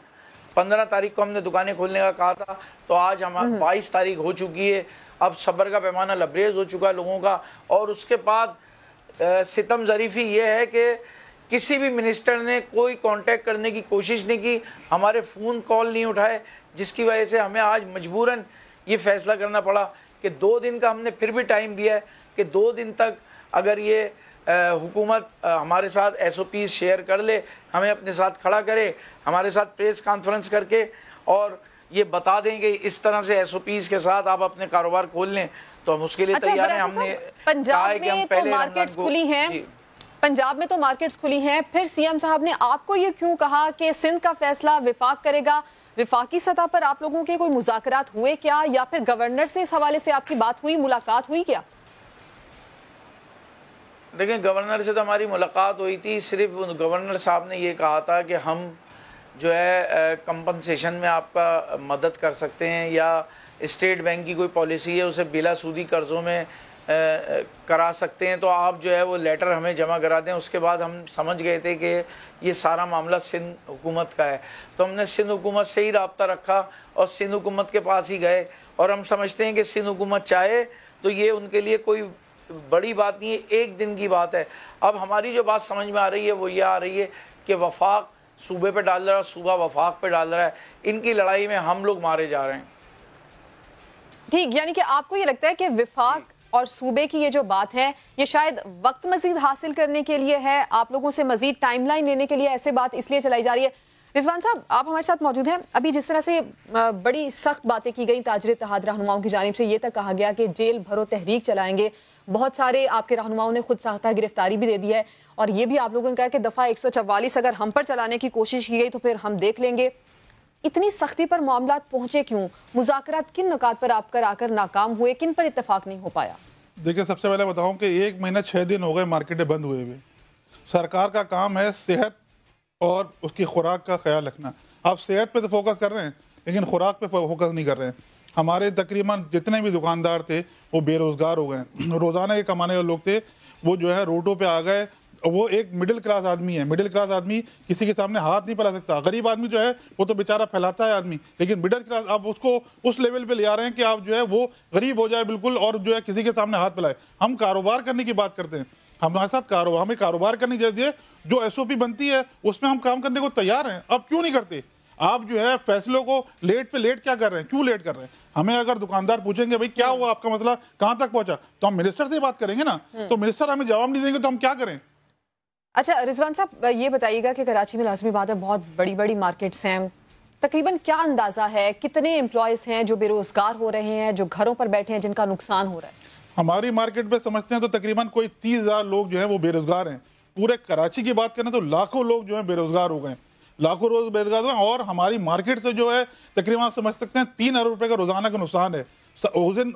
15 تاریخ کو ہم نے دکانیں کھولنے کا کہا تھا, تو آج ہم 22 تاریخ ہو چکی ہے. اب صبر کا پیمانہ لبریز ہو چکا لوگوں کا. اور اس کے بعد ستم ظریفی یہ ہے کہ کسی بھی منسٹر نے کوئی کانٹیکٹ کرنے کی کوشش نہیں کی, ہمارے فون کال نہیں اٹھائے, جس کی وجہ سے ہمیں آج مجبوراً یہ فیصلہ کرنا پڑا کہ 2 دن کا ہم نے پھر بھی ٹائم دیا ہے کہ 2 دن تک اگر یہ حکومت ہمارے ساتھ ایس او پیز شیئر کر لے, ہمیں اپنے ساتھ کھڑا کرے, ہمارے ساتھ پریس کانفرنس کر کے اور یہ بتا دیں کہ اس طرح سے ایس او پیز کے ساتھ آپ اپنے کاروبار کھول لیں, تو ہم اس کے لیے تیار ہیں. ہم نے کہا ہے کہ ہم پہلے مارکیٹس کھلی ہیں, پنجاب میں تو مارکیٹس کھلی ہیں, پھر سی ایم صاحب نے آپ کو یہ کیوں کہا کہ سندھ کا فیصلہ وفاق کرے گا؟ وفاقی سطح پر آپ لوگوں کے کوئی مذاکرات ہوئے کیا, یا پھر گورنر سے اس حوالے سے آپ کی بات ہوئی, ملاقات ہوئی کیا؟ دیکھیں گورنر سے تو ہماری ملاقات ہوئی تھی. صرف گورنر صاحب نے یہ کہا تھا کہ ہم جو ہے کمپنسیشن میں آپ کا مدد کر سکتے ہیں, یا اسٹیٹ بینک کی کوئی پالیسی ہے اسے بلا سودی قرضوں میں کرا سکتے ہیں, تو آپ جو ہے وہ لیٹر ہمیں جمع کرا دیں. اس کے بعد ہم سمجھ گئے تھے کہ یہ سارا معاملہ سندھ حکومت کا ہے, تو ہم نے سندھ حکومت سے ہی رابطہ رکھا اور سندھ حکومت کے پاس ہی گئے. اور ہم سمجھتے ہیں کہ سندھ حکومت چاہے تو یہ ان کے لیے کوئی بڑی بات نہیں ہے, 1 دن کی بات ہے. اب ہماری جو بات سمجھ میں آ رہی ہے وہ یہ آ رہی ہے کہ وفاق صوبے پہ ڈال رہا ہے, صوبہ وفاق پہ ڈال رہا ہے. ان کی لڑائی میں ہم لوگ مارے جا رہے ہیں. ٹھیک, یعنی کہ آپ کو یہ لگتا ہے کہ وفاق اور صوبے کی یہ جو بات ہے یہ شاید وقت مزید حاصل کرنے کے لیے ہے, آپ لوگوں سے مزید ٹائم لائن لینے کے لیے ایسے بات اس لیے چلائی جا رہی ہے. رضوان صاحب آپ ہمارے ساتھ موجود ہیں. ابھی جس طرح سے بڑی سخت باتیں کی گئی تاجر اتحاد رہنماؤں کی جانب سے, یہ تک کہا گیا کہ جیل بھرو تحریک چلائیں گے, بہت سارے آپ کے رہنماؤں نے خود ساختہ گرفتاری بھی دے دی ہے, اور یہ بھی آپ لوگوں نے کہا کہ دفعہ 144 اگر ہم پر چلانے کی کوشش کی گئی تو پھر ہم دیکھ لیں گے. اتنی سختی پر معاملات پہنچے کیوں؟ مذاکرات کن نکات پر آپ آ کر ناکام ہوئے, کن پر اتفاق نہیں ہو پایا؟ دیکھیں سب سے پہلے بتاؤں کہ 1 مہینہ 6 دن ہو گئے مارکیٹیں بند ہوئے ہوئے. سرکار کا کام ہے صحت اور اس کی خوراک کا خیال رکھنا. آپ صحت پہ تو فوکس کر رہے ہیں لیکن خوراک پہ فوکس نہیں کر رہے ہیں. ہمارے تقریباً جتنے بھی دکاندار تھے وہ بے روزگار ہو گئے. روزانہ کے کمانے والے لوگ تھے وہ جو ہے روڈوں پہ آ گئے. وہ ایک مڈل کلاس آدمی ہے, مڈل کلاس آدمی کسی کے سامنے ہاتھ نہیں پھیلا سکتا. غریب آدمی جو ہے وہ تو بیچارہ پھیلاتا ہے آدمی, لیکن مڈل کلاس آپ اس کو اس لیول پہ لے آ رہے ہیں کہ آپ جو ہے وہ غریب ہو جائے بالکل, اور جو ہے کسی کے سامنے ہاتھ پھیلائے. ہم کاروبار کرنے کی بات کرتے ہیں, ہمارے ساتھ ہمیں کاروبار کرنے کی چاہیے, جو ایس او پی بنتی ہے اس میں ہم کام کرنے کو تیار ہیں. اب کیوں نہیں کرتے آپ؟ جو ہے فیصلوں کو لیٹ پہ لیٹ کیا کر رہے ہیں, کیوں لیٹ کر رہے ہیں؟ ہمیں اگر دکاندار پوچھیں گے بھائی کیا ہوا, آپ کا مسئلہ کہاں تک پہنچا, تو ہم منسٹر سے بات کریں گے نا. تو منسٹر ہمیں جواب نہیں دیں گے تو ہم کیا کریں؟ اچھا رضوان صاحب یہ بتائیے گا کہ کراچی میں لازمی بات ہے بہت بڑی بڑی مارکیٹس ہیں, تقریباً کیا اندازہ ہے کتنے امپلائیز ہیں جو بے روزگار ہو رہے ہیں, جو گھروں پر بیٹھے ہیں, جن کا نقصان ہو رہا ہے؟ ہماری مارکیٹ پہ سمجھتے ہیں تو تقریباً کوئی 30,000 لوگ جو ہیں وہ بے روزگار ہیں. پورے کراچی کی بات کریں تو لاکھوں لوگ جو ہیں بے روزگار ہو گئے, لاکھوں روز بے روزگار ہیں. اور ہماری مارکیٹ سے جو ہے تقریباً آپ سمجھ سکتے ہیں 3 ارب روپے کا روزانہ کا نقصان ہے. اس دن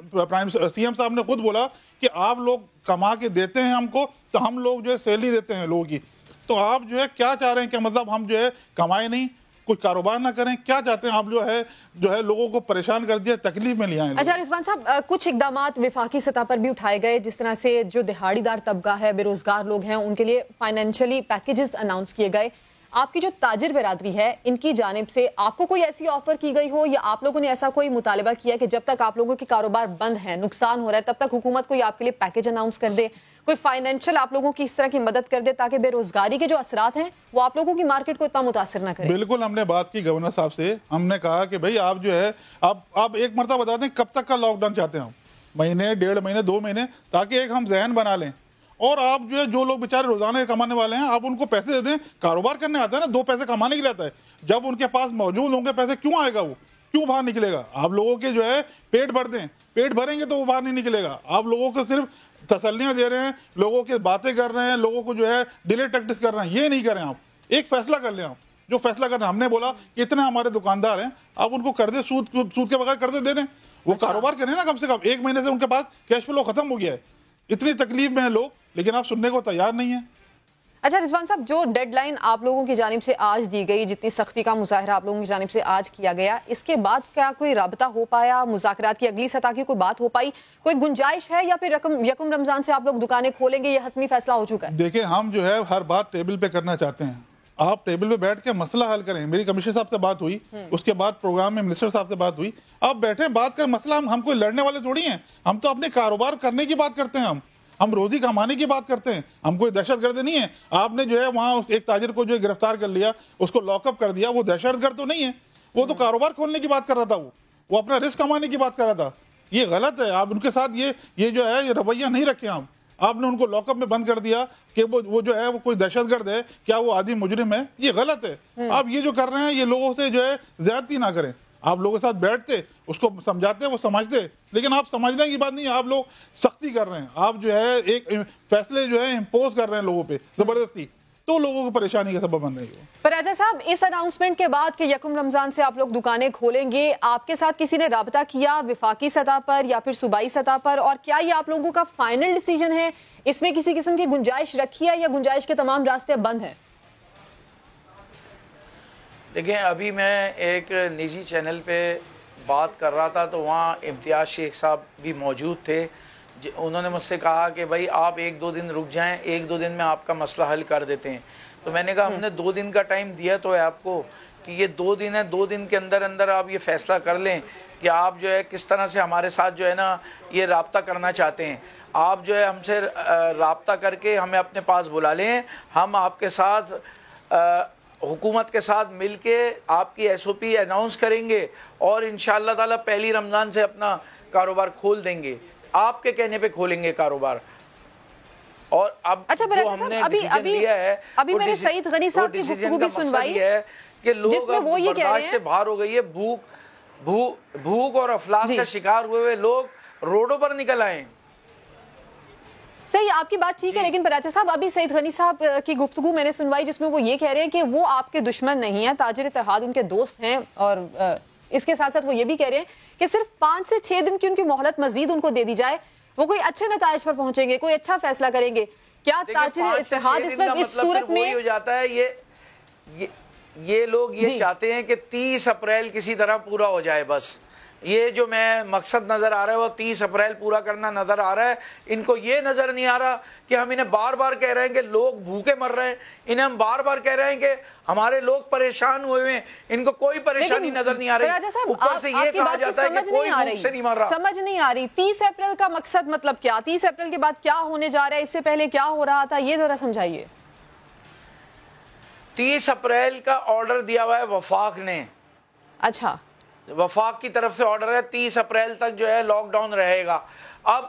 سی ایم صاحب نے خود بولا کہ آپ لوگ کما کے دیتے ہیں ہم کو, تو ہم لوگ جو ہے سیلری دیتے ہیں لوگوں کی. تو آپ جو ہے کیا چاہ رہے ہیں کہ مطلب ہم جو ہے کمائے نہیں, کوئی کاروبار نہ کریں, کیا چاہتے ہیں آپ؟ جو ہے لوگوں کو پریشان کر دیا, تکلیف میں لے آئے. اچھا رضوان صاحب کچھ اقدامات وفاقی سطح پر بھی اٹھائے گئے, جس طرح سے جو دہاڑی دار طبقہ ہے, بے روزگار لوگ ہیں, ان کے لیے فائنینشلی پیکیجز اناؤنس کیے گئے. آپ کی جو تاجر برادری ہے ان کی جانب سے آپ کو کوئی ایسی آفر کی گئی ہو یا آپ لوگوں نے ایسا کوئی مطالبہ کیا کہ جب تک آپ لوگوں کے کاروبار بند ہیں, نقصان ہو رہا ہے, تب تک حکومت کوئی آپ کے لیے پیکیج اناؤنس کر دے, کوئی فائنینشیل آپ لوگوں کی اس طرح کی مدد کر دے تاکہ بے روزگاری کے جو اثرات ہیں وہ آپ لوگوں کی مارکیٹ کو اتنا متاثر نہ کرے؟ بالکل ہم نے بات کی گورنر صاحب سے, ہم نے کہا کہ بھئی آپ جو ہے آپ ایک مرتبہ بتا دیں کب تک کا لاک ڈاؤن چاہتے ہیں ہم, مہینے, 1.5 مہینے, 2 مہینے, تاکہ ایک ہم ذہن بنا لیں. اور آپ جو ہے جو لوگ بیچارے روزانہ کمانے والے ہیں آپ ان کو پیسے دے دیں, کاروبار کرنے آتا ہے نا, 2 پیسے کمانے کے لیے آتا ہے, جب ان کے پاس موجود ہوں گے پیسے کیوں آئے گا, وہ کیوں باہر نکلے گا؟ آپ لوگوں کے جو ہے پیٹ بھر دیں, پیٹ بھریں گے تو وہ باہر نہیں نکلے گا. آپ لوگوں کو صرف تسلیاں دے رہے ہیں, لوگوں کے باتیں کر رہے ہیں, لوگوں کو جو ہے ڈیلے ٹیکٹس کر رہے ہیں, یہ نہیں کریں. آپ ایک فیصلہ کر لیں, آپ جو فیصلہ کر رہے ہیں, ہم نے بولا کہ اتنے ہمارے دکاندار ہیں آپ ان کو قرضے سود کے بغیر قرضے دے دیں, وہ کاروبار کریں نا, کم سے کم 1 مہینے سے ان کے پاس کیش فلو ختم ہو گیا ہے. اتنی تکلیف میں ہیں لوگ, لیکن آپ سننے کو تیار نہیں ہیں. اچھا رضوان صاحب, جو ڈیڈ لائن آپ لوگوں کی جانب سے آج دی گئی, جتنی سختی کا مظاہرہ آپ لوگوں کی جانب سے آج کیا گیا, اس کے بعد کیا کوئی رابطہ ہو پایا, مذاکرات کی اگلی سطح کی کوئی بات ہو پائی, کوئی گنجائش ہے, یا پھر یکم رمضان سے آپ لوگ دکانیں کھولیں گے, یہ حتمی فیصلہ ہو چکا ہے؟ دیکھیں ہم جو ہے ہر بات ٹیبل پہ کرنا چاہتے ہیں, آپ ٹیبل پہ بیٹھ کے مسئلہ حل کریں. میری کمشنر صاحب سے بات ہوئی, اس کے بعد پروگرام میں منسٹر صاحب سے بات ہوئی, آپ بیٹھیں بات کر مسئلہ, ہم کوئی لڑنے والے تھوڑی ہیں, ہم تو اپنے کاروبار کرنے کی بات کرتے ہیں, ہم روزی کمانے کی بات کرتے ہیں, ہم کوئی دہشت گرد نہیں ہے. آپ نے جو ہے وہاں ایک تاجر کو جو گرفتار کر لیا, اس کو لاک اپ کر دیا, وہ دہشت گرد تو نہیں ہے, وہ تو کاروبار کھولنے کی بات کر رہا تھا, وہ اپنا رزق کمانے کی بات کر رہا تھا. یہ غلط ہے, آپ ان کے ساتھ یہ جو ہے یہ رویہ نہیں رکھے. آپ نے ان کو لاک اپ میں بند کر دیا کہ وہ جو ہے وہ کوئی دہشت گرد ہے, کیا وہ عادی مجرم ہے, یہ غلط ہے. آپ یہ جو کر رہے ہیں یہ لوگوں سے جو ہے زیادتی نہ کریں. آپ لوگوں کے ساتھ بیٹھتے, اس کو سمجھاتے, وہ سمجھتے, لیکن آپ سمجھنے کی بات نہیں ہے, آپ لوگ سختی کر رہے ہیں, آپ جو ہے ایک فیصلے جو ہے امپوز کر رہے ہیں لوگوں پہ زبردستی, تو لوگوں کو پریشانی کا سبب بن رہی ہے. پر راجہ صاحب, اس اناؤنسمنٹ کے بعد کہ یکم رمضان سے آپ لوگ دکانیں کھولیں گے, آپ کے ساتھ کسی نے رابطہ کیا وفاقی سطح پر یا پھر صوبائی سطح پر, اور کیا یہ آپ لوگوں کا فائنل ڈیسیجن ہے, اس میں کسی قسم کی گنجائش رکھی ہے یا گنجائش کے تمام راستے بند ہیں؟ دیکھیں ابھی میں ایک نجی چینل پہ بات کر رہا تھا تو وہاں امتیاز شیخ صاحب بھی موجود تھے. انہوں نے مجھ سے کہا کہ بھائی آپ 1-2 دن رک جائیں, 1-2 دن میں آپ کا مسئلہ حل کر دیتے ہیں. تو میں نے کہا ہم نے 2 دن کا ٹائم دیا تو ہے آپ کو کہ یہ 2 دن ہے, 2 دن کے اندر آپ یہ فیصلہ کر لیں کہ آپ جو ہے کس طرح سے ہمارے ساتھ جو ہے نا یہ رابطہ کرنا چاہتے ہیں. آپ جو ہے ہم سے رابطہ کر کے ہمیں اپنے پاس بلا لیں, ہم آپ کے ساتھ حکومت کے ساتھ مل کے آپ کی SOP اناؤنس کریں گے اور انشاءاللہ تعالیٰ پہلی رمضان سے اپنا کاروبار کھول دیں گے, آپ کے کہنے پہ کھولیں گے کاروبار. اور اب جو ہم نے ڈیسیجن لیا ہے, ابھی میں نے سعید غنی صاحب کی گفتگو بھی سنوائی ہے کہ لوگ اب برداشت سے باہر ہو گئی ہے, بھوک اور افلاس کا شکار ہوئے لوگ روڈوں پر نکل آئے. صحیح, آپ کی بات ٹھیک ہے, لیکن پراچا صاحب ابھی سعید غنی صاحب کی گفتگو میں نے سنوائی جس میں وہ یہ کہہ رہے ہیں کہ وہ آپ کے دشمن نہیں ہیں, تاجر اتحاد ان کے دوست ہیں, اور اس کے ساتھ ساتھ وہ یہ بھی کہہ رہے ہیں کہ صرف 5 سے 6 دن کی ان کی مہلت مزید ان کو دے دی جائے, وہ کوئی اچھے نتائج پر پہنچیں گے, کوئی اچھا فیصلہ کریں گے. کیا تاجر اتحاد اس وقت اس صورت میں ہو جاتا ہے, یہ لوگ یہ چاہتے ہیں کہ 30 اپریل کسی طرح پورا ہو جائے, بس یہ جو میں مقصد نظر آ رہا ہے وہ 30 اپریل پورا کرنا نظر آ رہا ہے. ان کو یہ نظر نہیں آ رہا کہ ہم انہیں بار بار کہہ رہے ہیں کہ لوگ بھوکے مر رہے ہیں, انہیں ہم بار بار کہہ رہے ہیں کہ ہمارے لوگ پریشان ہوئے ہیں, ان کو کوئی پریشانی نظر نہیں آ رہی. اوپر سے یہ کہا جاتا ہے کہ کوئی بھوک سے نہیں مر رہا. سمجھ نہیں آ رہی 30 اپریل کا مقصد مطلب کیا, 30 اپریل کے بعد کیا ہونے جا رہا ہے, اس سے پہلے کیا ہو رہا تھا, یہ ذرا سمجھائیے. 30 اپریل کا آرڈر دیا ہوا ہے وفاق نے. اچھا, وفاق کی طرف سے آرڈر ہے 30 اپریل تک جو ہے لاک ڈاؤن رہے گا. اب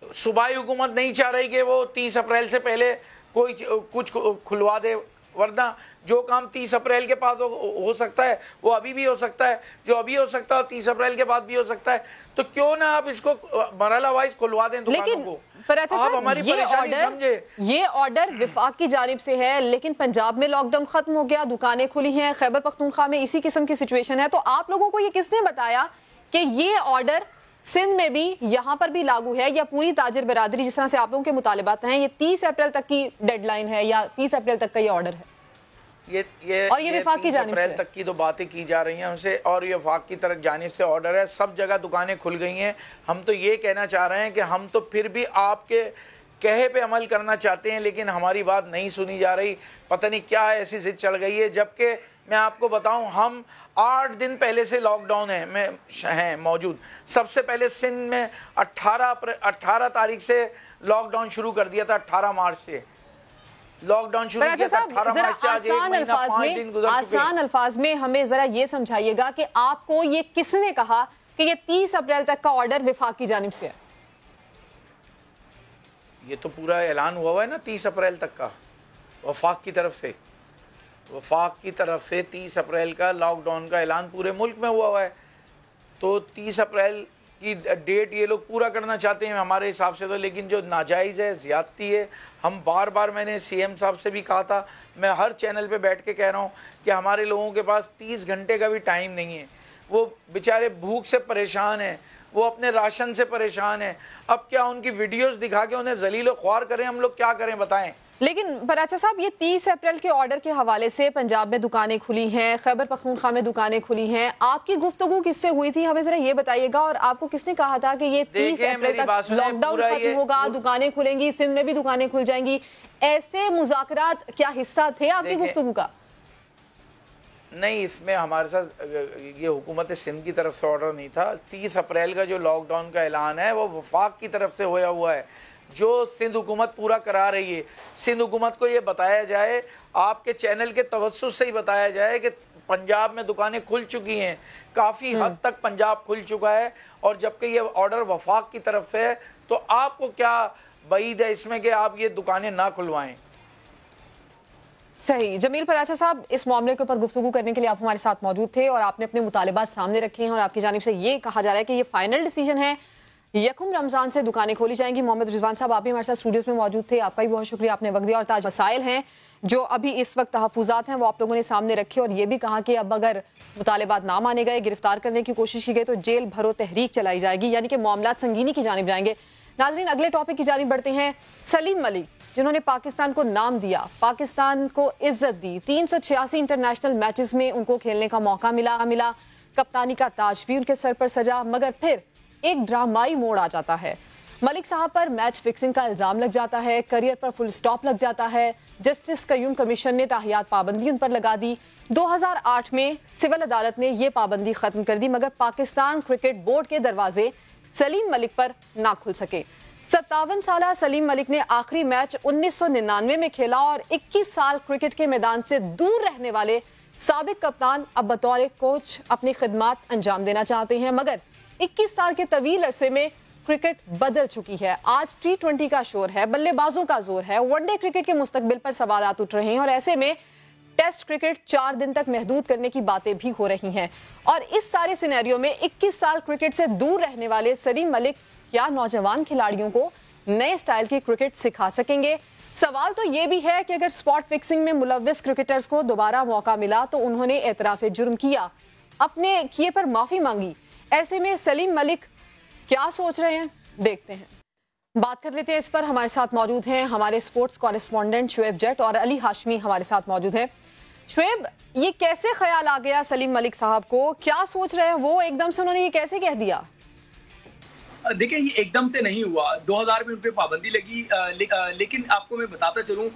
صوبائی حکومت نہیں چاہ رہی کہ وہ 30 اپریل سے پہلے کوئی کچھ کھلوا دے, ورنہ جو کام 30 اپریل کے بعد ہو سکتا ہے وہ ابھی بھی ہو سکتا ہے, جو ابھی ہو سکتا ہے 30 اپریل کے بعد بھی ہو سکتا ہے. تو کیوں نہ آپ اس کو مرحلہ وائز کھلوا دیں دکانوں کو. آپ ہماری پریشانی سمجھے. یہ آرڈر وفاق کی جانب سے ہے, لیکن پنجاب میں لاک ڈاؤن ختم ہو گیا, دکانیں کھلی ہیں, خیبر پختونخوا میں اسی قسم کی سچویشن ہے. تو آپ لوگوں کو یہ کس نے بتایا کہ یہ آرڈر سندھ میں بھی یہاں پر بھی لاگو ہے, یا پوری تاجر برادری جس طرح سے آپ لوگوں کے مطالبات ہیں, یہ 30 اپریل تک کی ڈیڈ لائن ہے یا 30 اپریل تک کا یہ آرڈر ہے؟ اور یہ وفاق کی جانب سے 30 اپریل تک کی تو باتیں کی جا رہی ہیں ان سے, اور یہ وفاق کی طرف جانب سے آرڈر ہے. سب جگہ دکانیں کھل گئی ہیں. ہم تو یہ کہنا چاہ رہے ہیں کہ ہم تو پھر بھی آپ کے کہے پہ عمل کرنا چاہتے ہیں لیکن ہماری بات نہیں سنی جا رہی. پتہ نہیں کیا ایسی ضد چل گئی ہے. جبکہ میں آپ کو بتاؤں ہم 8 دن پہلے سے لاک ڈاؤن ہیں موجود. سب سے پہلے سندھ میں 18 تاریخ سے لاک ڈاؤن شروع کر دیا تھا. 18 مارچ سے لاک ڈاؤن شروع کیا تھا. 18 مارچ سے آج 1 مہینہ 5 دن گزر چکے ہیں. آسان الفاظ میں ہمیں ذرا یہ سمجھائیے گا کہ آپ کو یہ کس نے کہا کہ یہ 30 اپریل تک کا آرڈر وفاق کی جانب سے ہے؟ یہ تو پورا اعلان ہوا ہے نا 30 اپریل تک کا وفاق کی طرف سے. وفاق کی طرف سے 30 اپریل کا لاک ڈاؤن کا اعلان پورے ملک میں ہوا ہے. تو 30 اپریل کی ڈیٹ یہ لوگ پورا کرنا چاہتے ہیں ہمارے حساب سے تو. لیکن جو ناجائز ہے, زیادتی ہے. ہم بار بار میں نے سی ایم صاحب سے بھی کہا تھا, میں ہر چینل پہ بیٹھ کے کہہ رہا ہوں کہ ہمارے لوگوں کے پاس 30 گھنٹے کا بھی ٹائم نہیں ہے. وہ بیچارے بھوک سے پریشان ہیں, وہ اپنے راشن سے پریشان ہیں. اب کیا ان کی ویڈیوز دکھا کے انہیں ذلیل و خوار کریں؟ ہم لوگ کیا کریں بتائیں؟ لیکن براچہ صاحب یہ 30 اپریل کے آرڈر کے حوالے سے پنجاب میں دکانیں کھلی ہیں, خیبر پختونخوا میں دکانیں کھلی ہیں. آپ کی گفتگو کس سے ہوئی تھی, ہمیں ذرا یہ بتائیے گا. اور آپ کو کس نے کہا تھا کہ یہ 30 اپریل تک لاک ڈاؤن ختم ہوگا, دکانیں کھلیں گی, سندھ میں بھی دکانیں کھل جائیں گی؟ ایسے مذاکرات کیا حصہ تھے آپ کی گفتگو کا؟ نہیں, اس میں ہمارے ساتھ یہ حکومت سندھ کی طرف سے آرڈر نہیں تھا. 30 اپریل کا جو لاک ڈاؤن کا اعلان ہے وہ وفاق کی طرف سے ہویا ہوا ہے, جو سندھ حکومت پورا کرا رہی ہے. سندھ حکومت کو یہ بتایا جائے, آپ کے چینل کے توسط سے ہی بتایا جائے کہ پنجاب میں دکانیں کھل چکی ہیں, کافی حد تک پنجاب کھل چکا ہے. اور جبکہ یہ آرڈر وفاق کی طرف سے ہے تو آپ کو کیا بعید ہے اس میں کہ آپ یہ دکانیں نہ کھلوائیں؟ صحیح. جمیل پراچہ صاحب, اس معاملے کے اوپر گفتگو کرنے کے لیے آپ ہمارے ساتھ موجود تھے اور آپ نے اپنے مطالبات سامنے رکھے ہیں اور آپ کی جانب سے یہ کہا جا رہا ہے کہ یہ فائنل ڈیسیجن ہے, 1 رمضان سے دکانیں کھولی جائیں گی. محمد رضوان صاحب آپ بھی ہمارے ساتھ اسٹوڈیوز میں موجود تھے, آپ کا بھی بہت شکریہ, آپ نے وقت دیا. اور تاج مسائل ہیں جو ابھی اس وقت تحفظات ہیں وہ آپ لوگوں نے سامنے رکھے اور یہ بھی کہا کہ اب اگر مطالبات نہ مانے گئے, گرفتار کرنے کی کوشش کی گئی تو جیل بھرو تحریک چلائی جائے گی, یعنی کہ معاملات سنگینی کی جانب جائیں گے. ناظرین, اگلے ٹاپک کی جانب بڑھتے ہیں. سلیم ملک جنہوں نے پاکستان کو نام دیا, پاکستان کو عزت دی, 386 انٹرنیشنل میچز میں ان کو کھیلنے کا موقع ملا, کپتانی کا تاج بھی ان کے سر پر سجا, مگر پھر ایک ڈرامائی موڑ آ جاتا ہے. ملک صاحب پر میچ فکسنگ کا الزام لگ جاتا ہے, کریئر پر فل سٹاپ لگ جاتا ہے. جسٹس قیوم کمیشن نے تاحیات پابندی ان پر لگا دی. 2008 میں سول عدالت نے یہ پابندی ختم کر دی, مگر پاکستان کرکٹ بورڈ کے دروازے سلیم ملک پر نہ کھل سکے. 57 سالہ سلیم ملک نے آخری میچ 1999 میں کھیلا اور 21 سال کرکٹ کے میدان سے دور رہنے والے سابق کپتان اب بطور کوچ اپنی خدمات انجام دینا چاہتے ہیں. مگر 21 سال کے طویل عرصے میں کرکٹ بدل چکی ہے. آج T20 کا شور ہے, بلے بازوں کا زور ہے, ون ڈے کرکٹ کے مستقبل پر سوالات اٹھ رہے ہیں اور ایسے میں ٹیسٹ کرکٹ 4 دن تک محدود کرنے کی باتیں بھی ہو رہی ہیں. اور اس سارے سینیریو میں 21 سال کرکٹ سے دور رہنے والے سلیم ملک کیا نوجوان کھلاڑیوں کو نئے سٹائل کی کرکٹ سکھا سکیں گے؟ سوال تو یہ بھی ہے کہ اگر سپاٹ فکسنگ میں ملوث کرکٹرز کو دوبارہ موقع ملا تو انہوں نے اعتراف جرم کیا, اپنے کیے پر معافی مانگی. ایسے میں سلیم ملک کیا سوچ رہے ہیں, دیکھتے ہیں. بات کر لیتے ہیں اس پر. ہمارے ساتھ موجود ہیں ہمارے سپورٹس کورسپونڈنٹ شعیب جٹ اور علی ہاشمی ہمارے ساتھ موجود ہیں. شعیب, یہ کیسے خیال آ گیا سلیم ملک صاحب کو, کیا سوچ رہے ہیں وہ, ایک دم سے انہوں نے یہ کیسے کہہ دیا؟ دیکھیں, یہ ایک دم سے نہیں ہوا. 2000 میں ان پہ پابندی لگی, لیکن آپ کو میں بتاتا چلوں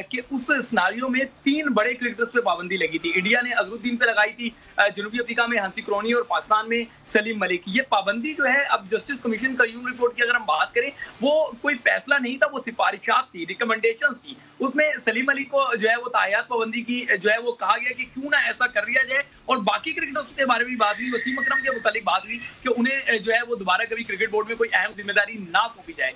کہ اس سناریو میں 3 بڑے کرکٹرز پہ پابندی لگی تھی. انڈیا نے اظہر الدین پہ لگائی تھی, جنوبی افریقہ میں ہنسی کرونی اور پاکستان میں سلیم ملک. یہ پابندی جو ہے اب جسٹس کمیشن قیوم رپورٹ کی اگر ہم بات کریں, وہ کوئی فیصلہ نہیں تھا, وہ سفارشات تھی, ریکمنڈیشنز تھی. اس میں سلیم علی کو جو ہے وہ تاحیات پابندی کی جو ہے وہ کہا گیا کہ کیوں نہ ایسا کر لیا جائے. اور باقی کرکٹرز کے بارے میں بات ہوئی, وسیم اکرم کے متعلق بات ہوئی کہ انہیں جو ہے وہ دوبارہ کبھی کرکٹ بورڈ میں کوئی اہم ذمہ داری نہ سونپی جائے.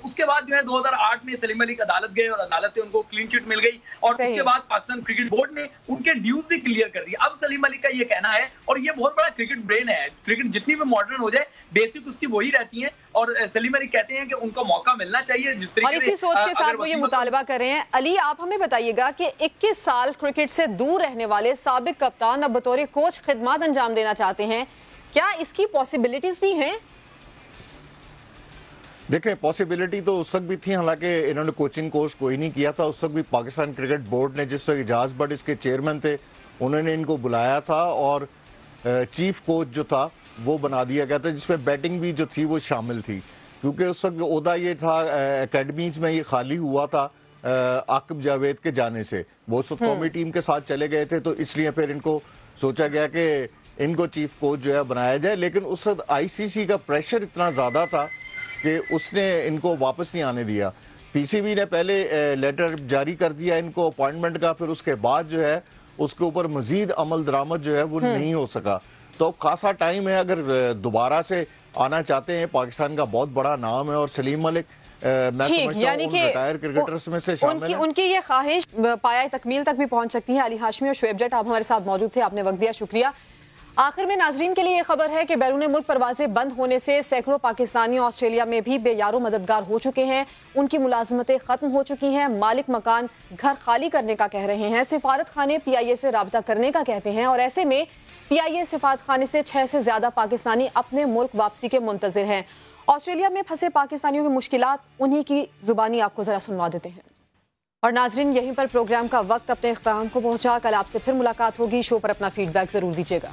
اس کے بعد جو ہے 2008 میں سلیم علی عدالت گئے اور عدالت سے ان کو کلین چٹ مل گئی, اور اس کے بعد پاکستان کرکٹ بورڈ نے ان کے ڈیوز بھی کلیئر کر دی. اب سلیم علی کا یہ کہنا ہے, اور یہ بہت بڑا کرکٹ برین ہے, کرکٹ جتنی بھی ماڈرن ہو جائے بیسک اس کی وہی رہتی ہیں, اور سلیم علی کہتے ہیں کہ ان کو موقع ملنا چاہیے جس طریقے سے. اور اسی سوچ کے ساتھ وہ یہ مطالبہ کر رہے ہیں. علی, آپ ہمیں بتائیے گا کہ 21 سال کرکٹ سے دور رہنے والے سابق کپتان اب بطور کوچ خدمات انجام دینا چاہتے ہیں, کیا اس کی پاسبلٹیز بھی ہیں؟ دیکھیں, پاسبلٹی تو اس وقت بھی تھی, حالانکہ انہوں نے کوچنگ کورس کوئی نہیں کیا تھا. اس وقت بھی پاکستان کرکٹ بورڈ نے, جس وقت اجاز بٹ اس کے چیئرمین تھے, انہوں نے ان کو بلایا تھا اور چیف کوچ جو تھا وہ بنا دیا گیا تھا, جس میں بیٹنگ بھی جو تھی وہ شامل تھی. کیونکہ اس وقت عہدہ یہ تھا اکیڈمیز میں یہ خالی ہوا تھا عاقب جاوید کے جانے سے، وہ اس وقت قومی ٹیم کے ساتھ چلے گئے تھے، تو اس لیے پھر ان کو سوچا گیا کہ ان کو چیف کوچ جو ہے بنایا جائے، لیکن اس وقت آئی سی سی کا پریشر اتنا زیادہ تھا کہ اس نے ان کو واپس نہیں آنے دیا۔ پی سی بی نے پہلے لیٹر جاری کر دیا ان کو اپوائنٹمنٹ کا، پھر اس کے بعد جو ہے اس کے اوپر مزید عمل درآمد جو ہے وہ نہیں ہو سکا۔ تو خاصا ٹائم ہے، اگر دوبارہ سے آنا چاہتے ہیں، پاکستان کا بہت بڑا نام ہے، اور سلیم ملک میں سمجھتا ہوں ریٹائر کرکٹرز میں سے شامل ہیں۔ ان کی یہ خواہش پایہ تکمیل تک بھی پہنچ سکتی ہے۔ علی ہاشمی اور شعیب جٹ آپ ہمارے ساتھ موجود تھے، آپ نے وقت دیا، شکریہ۔ آخر میں ناظرین کے لیے یہ خبر ہے کہ بیرون ملک پروازیں بند ہونے سے سینکڑوں پاکستانی آسٹریلیا میں بھی بے یار و مددگار ہو چکے ہیں، ان کی ملازمتیں ختم ہو چکی ہیں، مالک مکان گھر خالی کرنے کا کہہ رہے ہیں، سفارت خانے پی آئی اے سے رابطہ کرنے کا کہتے ہیں، اور ایسے میں پی آئی اے سفارت خانے سے 6 سے زیادہ پاکستانی اپنے ملک واپسی کے منتظر ہیں۔ آسٹریلیا میں پھنسے پاکستانیوں کی مشکلات انہی کی زبانی آپ کو ذرا سنوا دیتے ہیں۔ اور ناظرین، یہیں پر پروگرام کا وقت اپنے اختتام کو پہنچا۔ کل آپ سے پھر ملاقات ہوگی، شو پر اپنا فیڈ بیک ضرور دیجیے گا۔